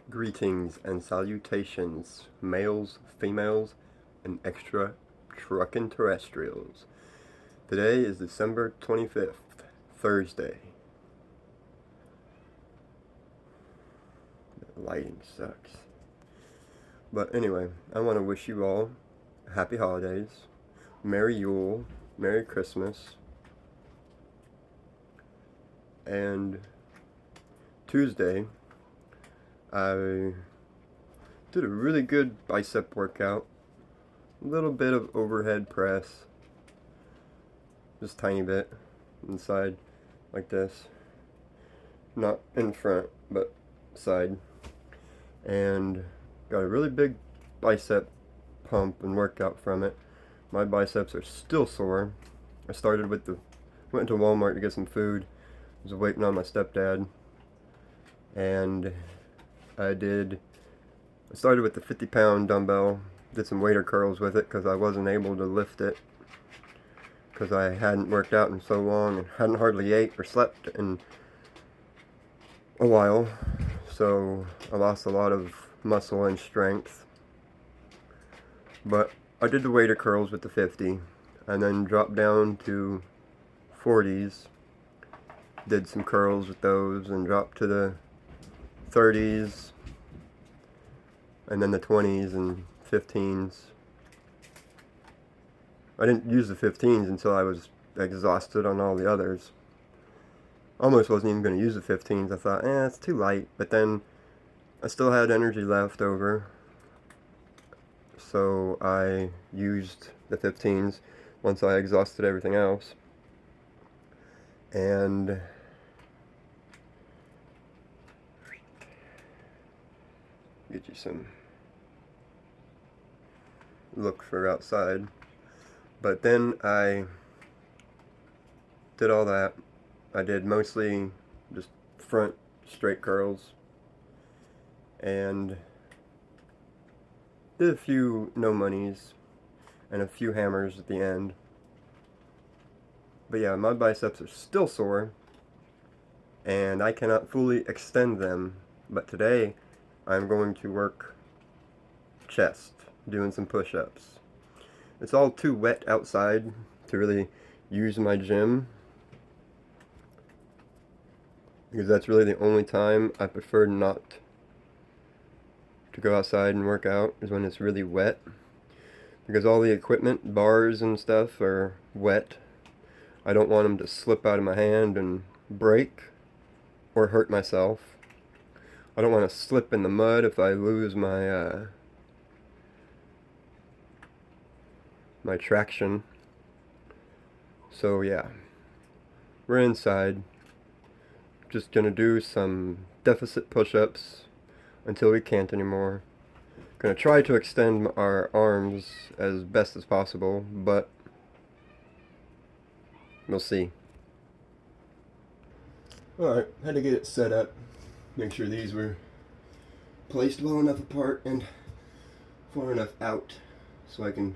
Greetings and salutations, males, females, and extra truckin' terrestrials. Today is December 25th, Thursday. The lighting sucks. But anyway, I want to wish you all happy holidays, Merry Yule, Merry Christmas, and Tuesday I did a really good bicep workout, a little bit of overhead press, just tiny bit inside like this, not in front but side, and got a really big bicep pump and workout from it. My biceps are still sore. I went to Walmart to get some food. I was waiting on my stepdad, and I started with the 50-pound dumbbell, did some waiter curls with it because I wasn't able to lift it because I hadn't worked out in so long and hadn't hardly ate or slept in a while, so I lost a lot of muscle and strength. But I did the waiter curls with the 50 and then dropped down to 40s, did some curls with those, and dropped to the 30s, and then the 20s and 15s. I didn't use the 15s until I was exhausted on all the others. Almost wasn't even going to use the 15s. I thought, it's too light. But then I still had energy left over, so I used the 15s once I exhausted everything else. And get you some look for outside. But then I did all that. I did mostly just front straight curls and did a few no monies and a few hammers at the end. But yeah, my biceps are still sore and I cannot fully extend them. But today I'm going to work chest, doing some push-ups. It's all too wet outside to really use my gym, because that's really the only time I prefer not to go outside and work out, is when it's really wet, because all the equipment, bars and stuff, are wet. I don't want them to slip out of my hand and break or hurt myself. I don't want to slip in the mud if I lose my my traction. So yeah, we're inside. Just gonna do some deficit push-ups until we can't anymore. Gonna try to extend our arms as best as possible, but we'll see. Alright, had to get it set up. Make sure these were placed well enough apart and far enough out so I can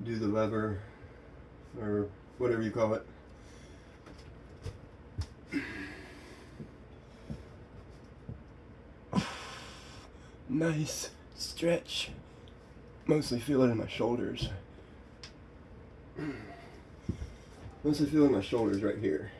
do the lever, or whatever you call it. Nice stretch. Mostly feel it in my shoulders. Mostly feel it in my shoulders right here.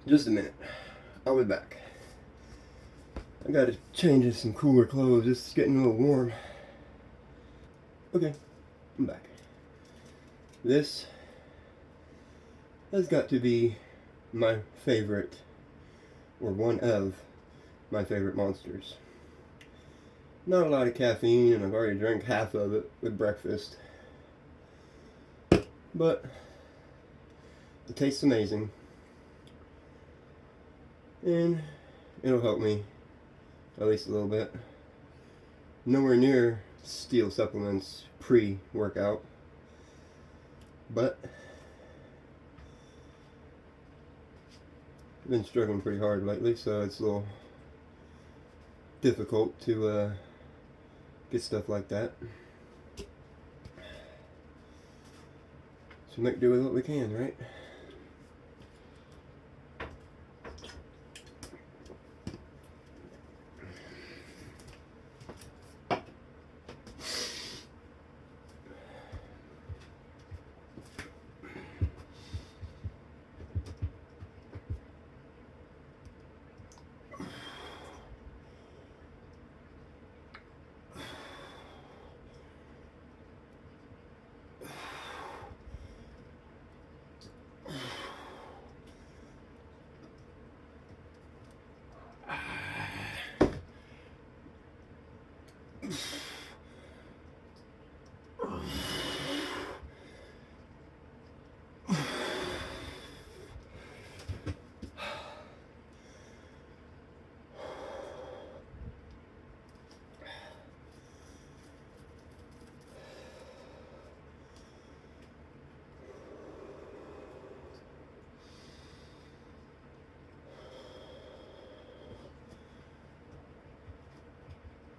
Just a minute. I'll be back. I gotta change into some cooler clothes. It's getting a little warm. Okay, I'm back. This has got to be my favorite, or one of my favorite monsters. Not a lot of caffeine, and I've already drank half of it with breakfast. But it tastes amazing. And it'll help me at least a little bit. Nowhere near steel supplements pre-workout. But I've been struggling pretty hard lately, so it's a little difficult to get stuff like that. So make do with what we can, right?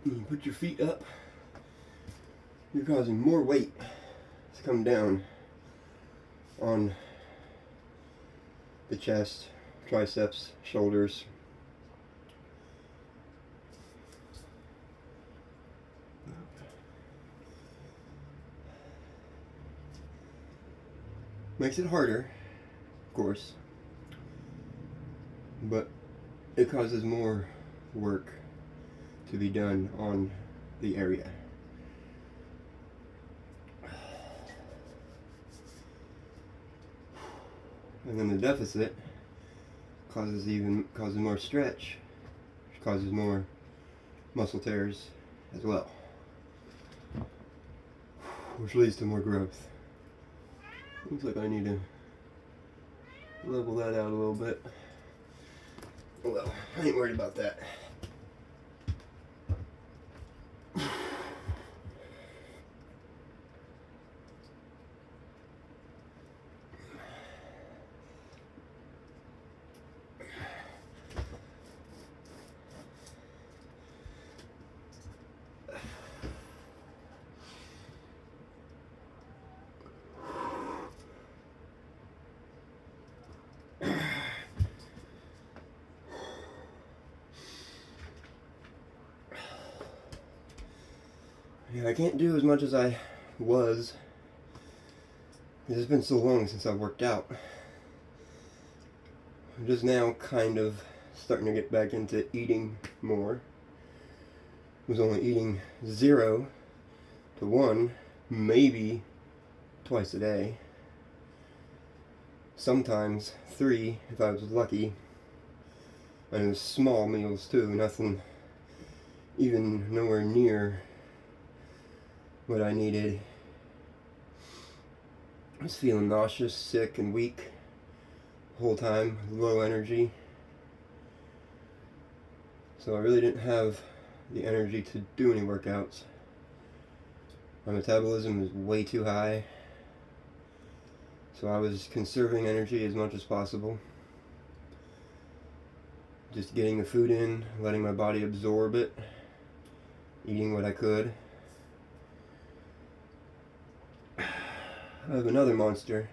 You put your feet up, you're causing more weight to come down on the chest, triceps, shoulders. Makes it harder, of course, but it causes more work to be done on the area. And then the deficit causes more stretch, which causes more muscle tears as well, which leads to more growth. Looks like I need to level that out a little bit. Well, I ain't worried about that. Yeah, I can't do as much as I was. It's been so long since I've worked out. I'm just now kind of starting to get back into eating more. I was only eating 0 to 1, maybe twice a day. Sometimes 3 if I was lucky. And it was small meals too, nothing even nowhere near what I needed. I was feeling nauseous, sick, and weak the whole time, low energy. So I really didn't have the energy to do any workouts. My metabolism is way too high, so I was conserving energy as much as possible. Just getting the food in, letting my body absorb it, eating what I could. I have another monster.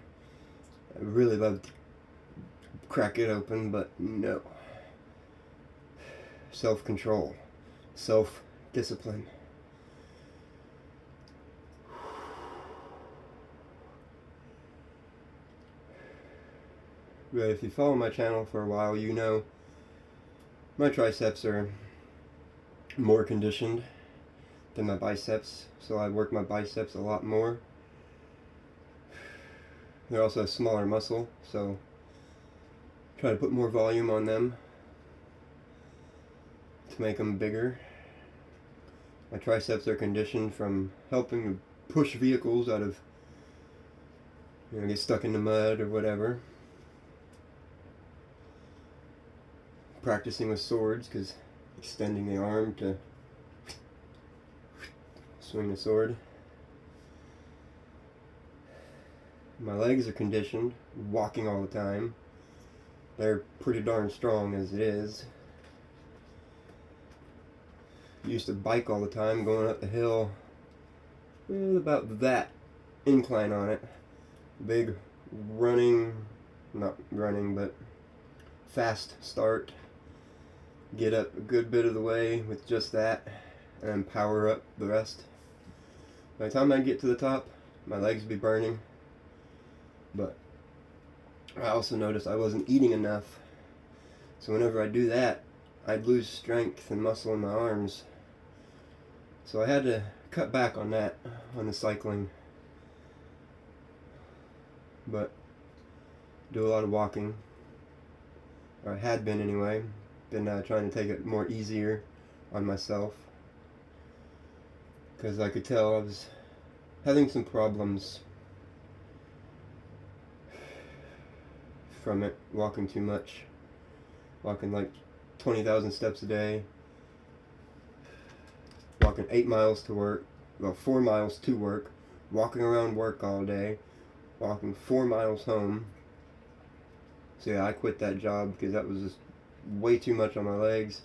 I really love to crack it open, but no. Self-control. Self-discipline. But if you follow my channel for a while, you know my triceps are more conditioned than my biceps, so I work my biceps a lot more. They're also a smaller muscle, so try to put more volume on them to make them bigger. My triceps are conditioned from helping to push vehicles out of, get stuck in the mud or whatever. Practicing with swords, because extending the arm to swing the sword. My legs are conditioned, walking all the time. They're pretty darn strong as it is. Used to bike all the time, going up the hill with about that incline on it. Big running, not running, but fast start. Get up a good bit of the way with just that, and then power up the rest. By the time I get to the top, my legs would be burning. But I also noticed I wasn't eating enough. So whenever I do that, I'd lose strength and muscle in my arms. So I had to cut back on that, on the cycling. But do a lot of walking. Or I had been anyway. Been trying to take it more easier on myself. Because I could tell I was having some problems from it, walking too much. Walking like 20,000 steps a day. Walking 8 miles to work, well 4 miles to work, walking around work all day, walking 4 miles home. So yeah, I quit that job because that was just way too much on my legs.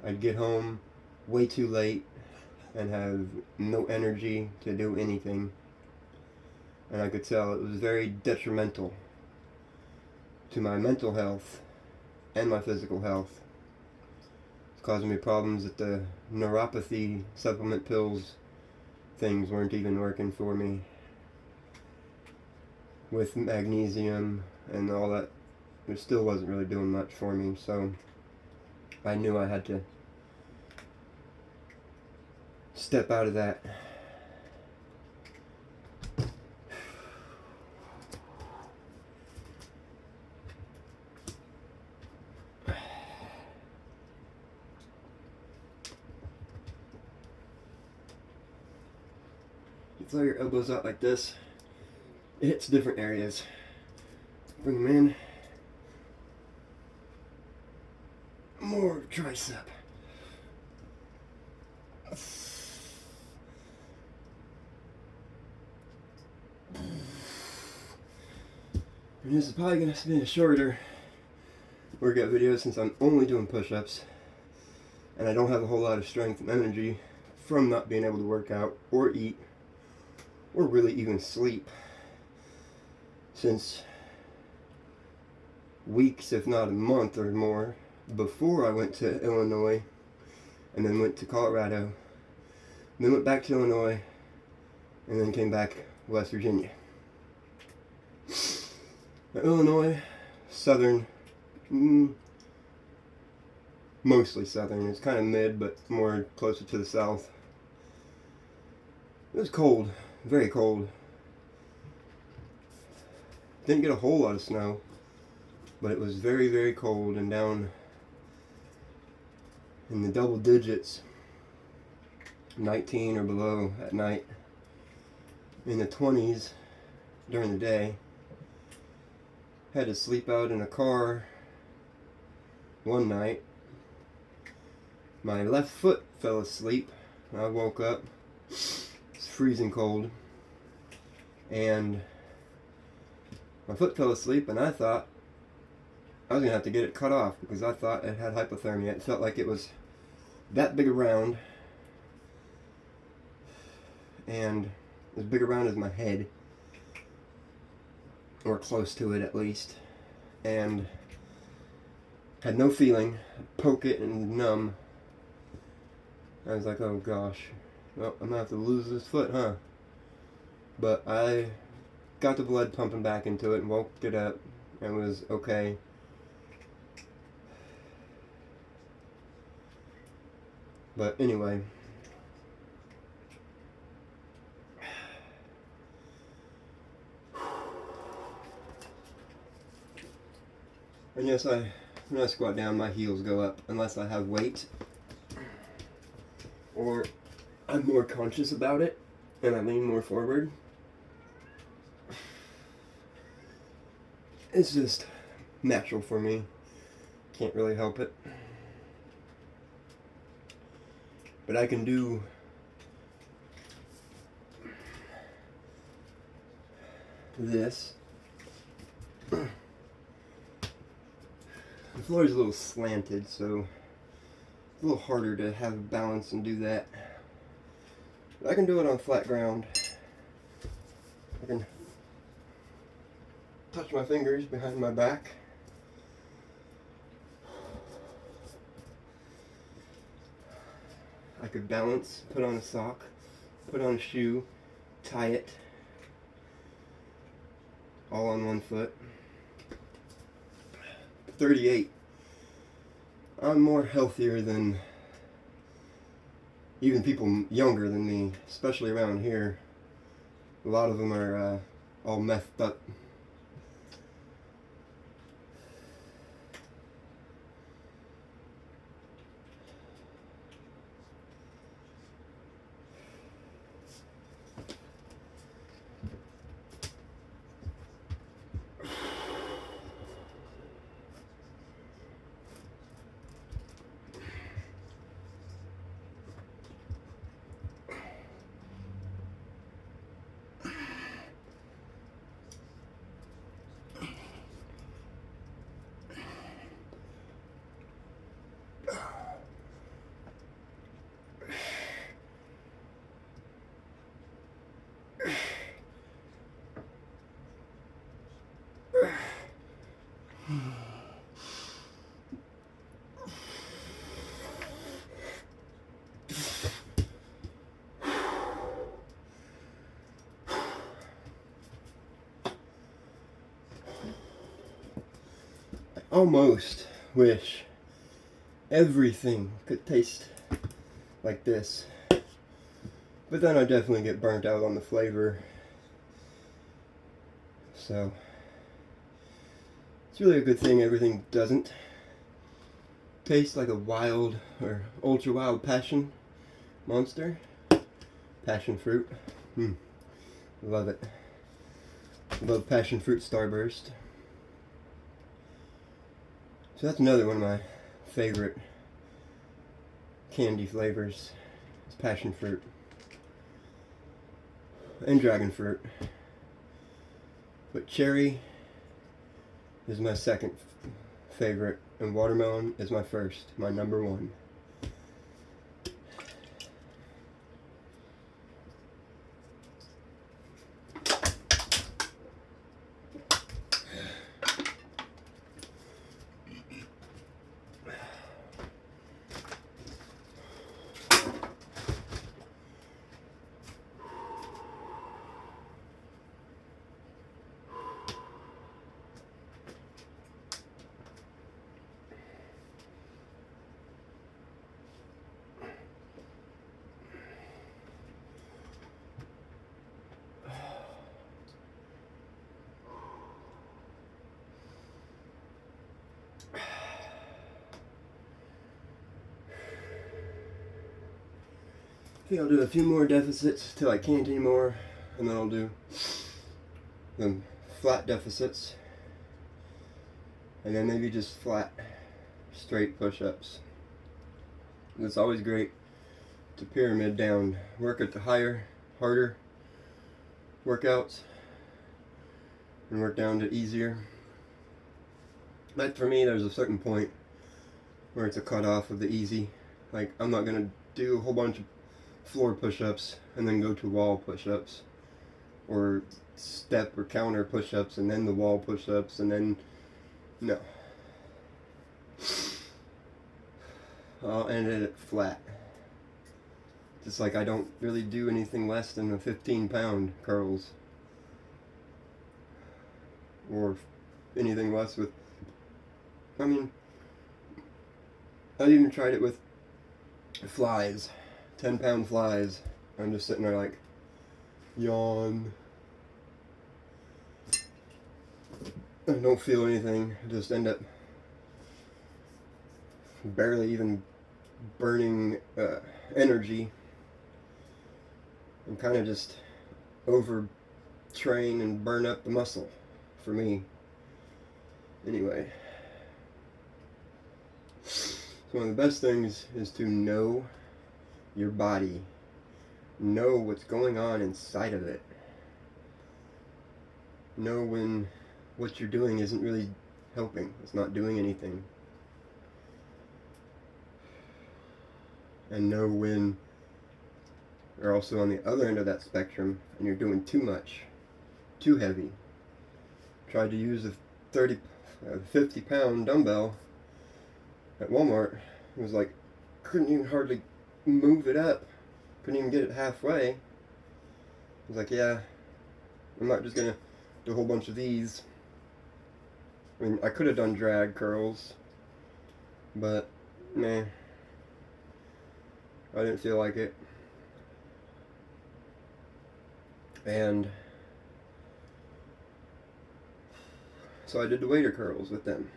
I'd get home way too late and have no energy to do anything. And I could tell it was very detrimental to my mental health and my physical health. Causing me problems that the neuropathy supplement pills things weren't even working for me. With magnesium and all that, it still wasn't really doing much for me, so I knew I had to step out of that. You throw your elbows out like this, it hits different areas. Bring them in. More tricep. And this is probably going to be a shorter workout video since I'm only doing push-ups and I don't have a whole lot of strength and energy from not being able to work out or eat or really even sleep since weeks, if not a month or more, before I went to Illinois and then went to Colorado, and then went back to Illinois and then came back to West Virginia. Now, Illinois, southern, mostly southern. It's kind of mid, but more closer to the south. It was cold, very cold. Didn't get a whole lot of snow, but it was very, very cold and down in the double digits, 19 or below at night, in the 20s during the day. Had to sleep out in a car one night. My left foot fell asleep. I woke up. It's freezing cold. And my foot fell asleep, and I thought I was going to have to get it cut off because I thought it had hypothermia. It felt like it was that big around, and as big around as my head, or close to it at least, and had no feeling. Poke it and numb. I was like, oh gosh, well, I'm going to have to lose this foot, huh? But I got the blood pumping back into it and woke it up and was okay. But anyway, And yes, when I squat down, my heels go up unless I have weight or I'm more conscious about it and I lean more forward. It's just natural for me. Can't really help it. But I can do this. The floor is a little slanted, so it's a little harder to have balance and do that. But I can do it on flat ground. I can touch my fingers behind my back. I could balance, put on a sock, put on a shoe, tie it, all on one foot. 38. I'm more healthier than even people younger than me, especially around here. A lot of them are all methed up. Almost wish everything could taste like this, but then I definitely get burnt out on the flavor. So it's really a good thing everything doesn't taste like a wild or ultra wild passion monster. Passion fruit. Love it. Love passion fruit starburst. So that's another one of my favorite candy flavors. It's passion fruit and dragon fruit. But cherry is my second favorite, and watermelon is my first, my number one. I think I'll do a few more deficits till I can't anymore, and then I'll do them flat deficits, and then maybe just flat, straight push-ups. It's always great to pyramid down, work at the higher, harder workouts, and work down to easier. But for me, there's a certain point where it's a cutoff of the easy. Like, I'm not gonna do a whole bunch of floor push-ups and then go to wall push-ups, or step or counter push-ups and then the wall push-ups, and then no. I'll end it flat. Just like I don't really do anything less than a 15-pound curls, or anything less with, I mean, I even tried it with flies, 10-pound flies. I'm just sitting there like, yawn. I don't feel anything. I just end up barely even burning energy. I'm kind of just overtrain and burn up the muscle for me. Anyway, so one of the best things is to know your body, know what's going on inside of it, know when what you're doing isn't really helping, it's not doing anything, and know when you're also on the other end of that spectrum and you're doing too much, too heavy. Tried to use a 50-pound dumbbell at Walmart. It was like, couldn't even hardly move it up. Couldn't even get it halfway. I was like, yeah, I'm not just gonna do a whole bunch of these. I mean, I could have done drag curls, but nah, I didn't feel like it. And so I did the waiter curls with them.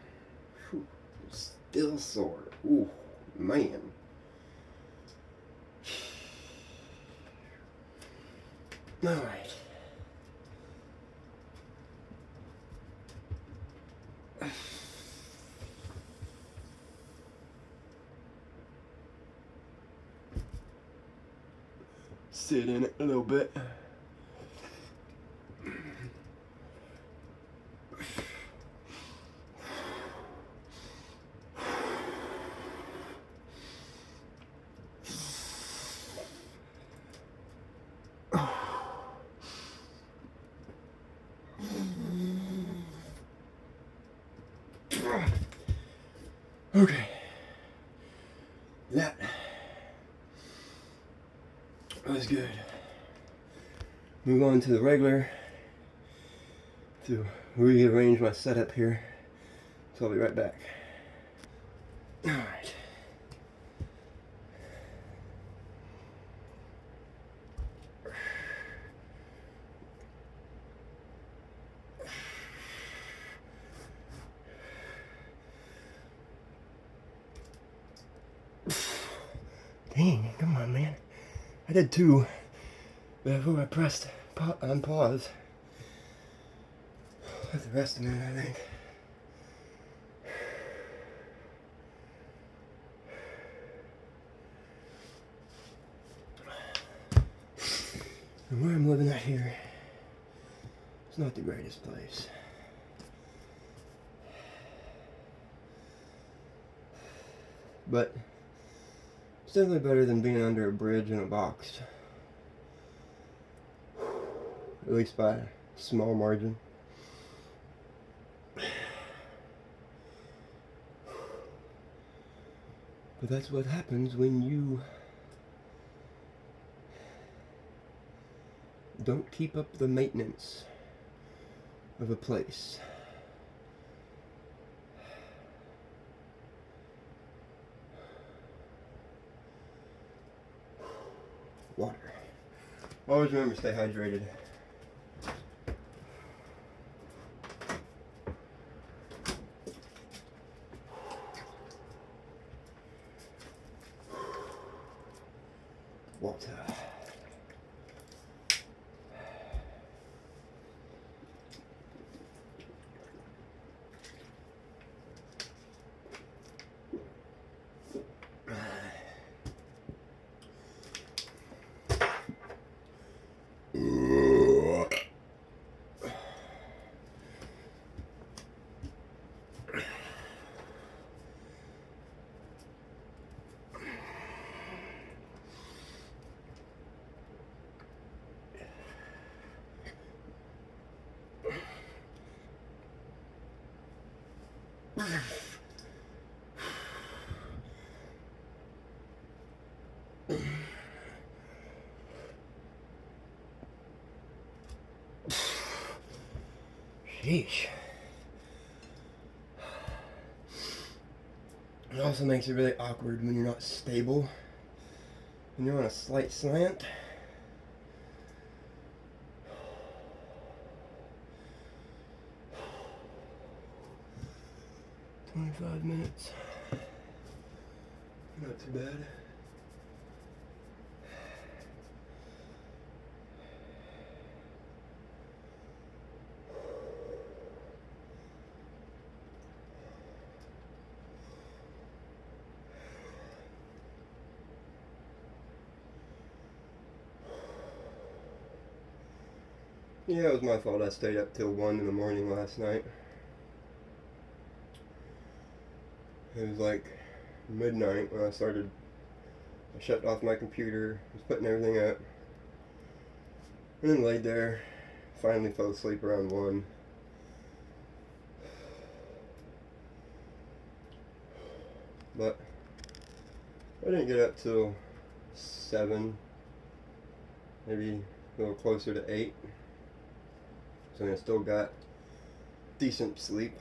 Whew, still sore. Ooh, man. Alright. Sit in it a little bit. Okay. That was good. Move on to the regular. To rearrange my setup here. So I'll be right back. Alright. Dang, come on, man. I did two before I pressed on pause. Let the rest of it, I think. And where I'm living at here, it's not the greatest place. But it's definitely better than being under a bridge in a box. At least by a small margin. But that's what happens when you don't keep up the maintenance of a place. Water. Always remember to stay hydrated. Water. Sheesh. It also makes it really awkward when you're not stable. When you're on a slight slant. 25 minutes. not too bad. Yeah, it was my fault. I stayed up till 1 in the morning last night. It was like midnight when I shut off my computer, was putting everything up, and then laid there, finally fell asleep around 1. But I didn't get up till 7, maybe a little closer to 8. So I still got decent sleep.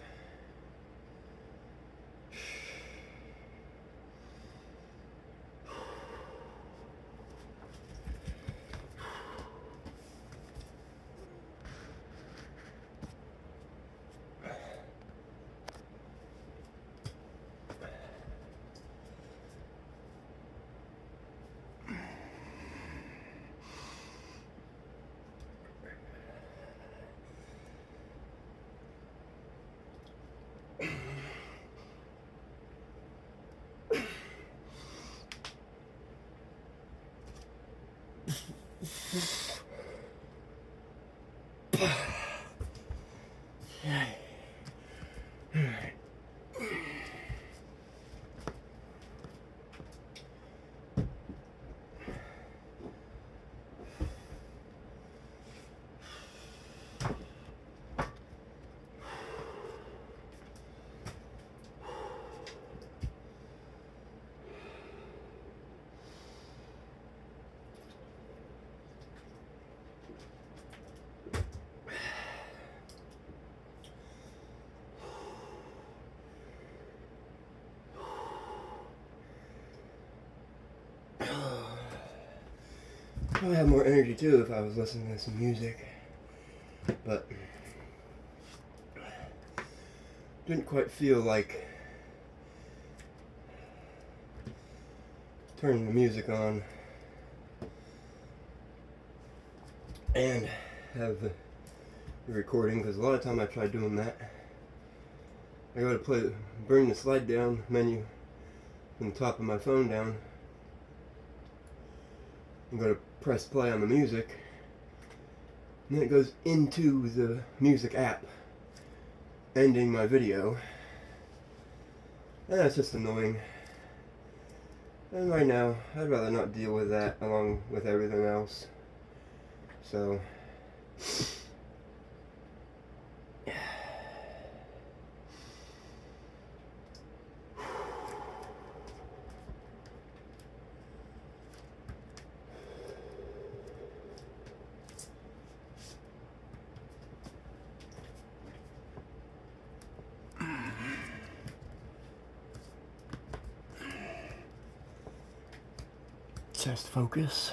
I would have more energy too if I was listening to some music, but didn't quite feel like turning the music on and have the recording, because a lot of time I try doing that. I go to bring the slide down menu from the top of my phone down and go to press play on the music, and then it goes into the music app, ending my video. And that's just annoying. And right now, I'd rather not deal with that along with everything else. So, test focus.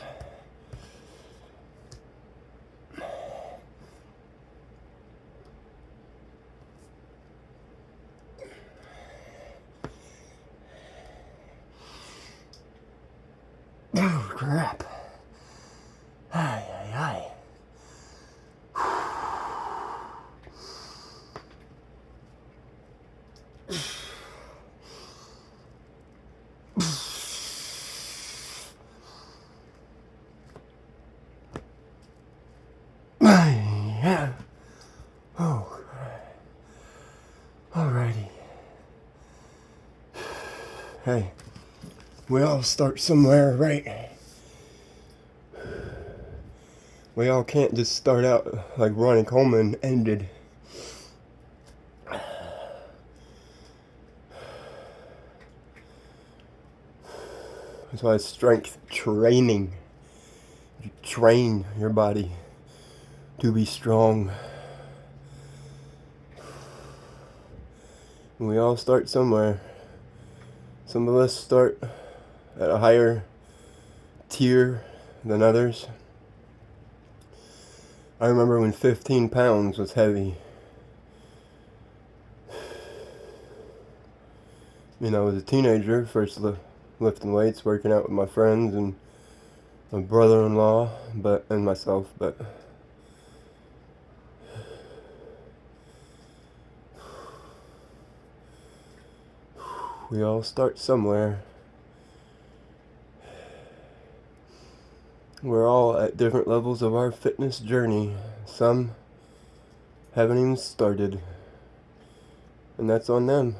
Oh, crap. Ay, ay, ay. Yeah. Oh. Alrighty. Hey, we all start somewhere, right? We all can't just start out like Ronnie Coleman ended. That's why it's strength training. You train your body to be strong. We all start somewhere. Some of us start at a higher tier than others. I remember when 15 pounds was heavy. When I was a teenager, first lifting weights, working out with my friends and my brother-in-law, and myself, but we all start somewhere. We're all at different levels of our fitness journey. Some haven't even started, and that's on them.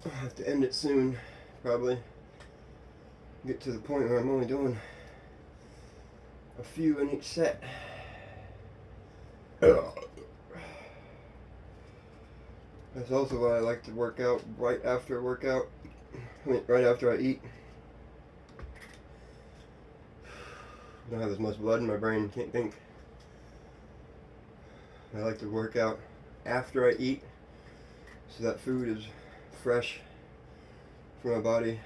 I'll have to end it soon, probably. Get to the point where I'm only doing a few in each set. That's also why I like to work out right after a workout. Right after I eat. I don't have as much blood in my brain, can't think. I like to work out after I eat, so that food is fresh for my body.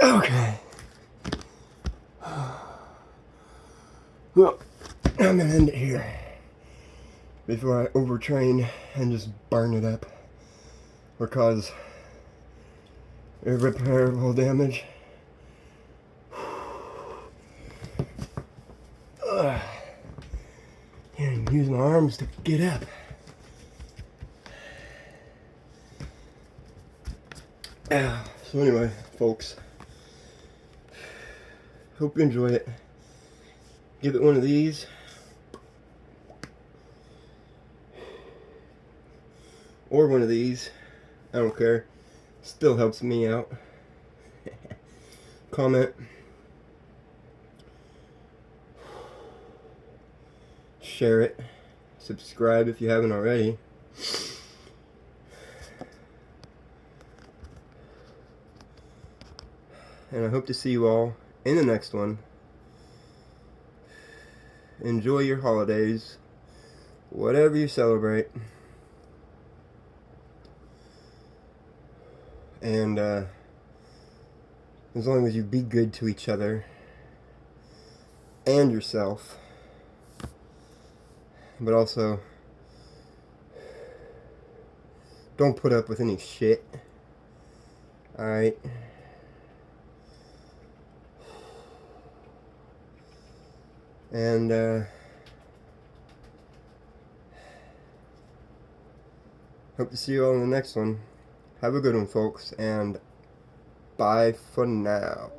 Okay. Well, I'm gonna end it here before I overtrain and just burn it up or cause irreparable damage. Can't use my arms to get up. So anyway, folks, hope you enjoy it. Give it one of these. Or one of these. I don't care. Still helps me out. Comment. Share it. Subscribe if you haven't already. And I hope to see you all in the next one. Enjoy your holidays, whatever you celebrate. And as long as you be good to each other and yourself, but also don't put up with any shit. Alright? And hope to see you all in the next one. Have a good one, folks, and bye for now.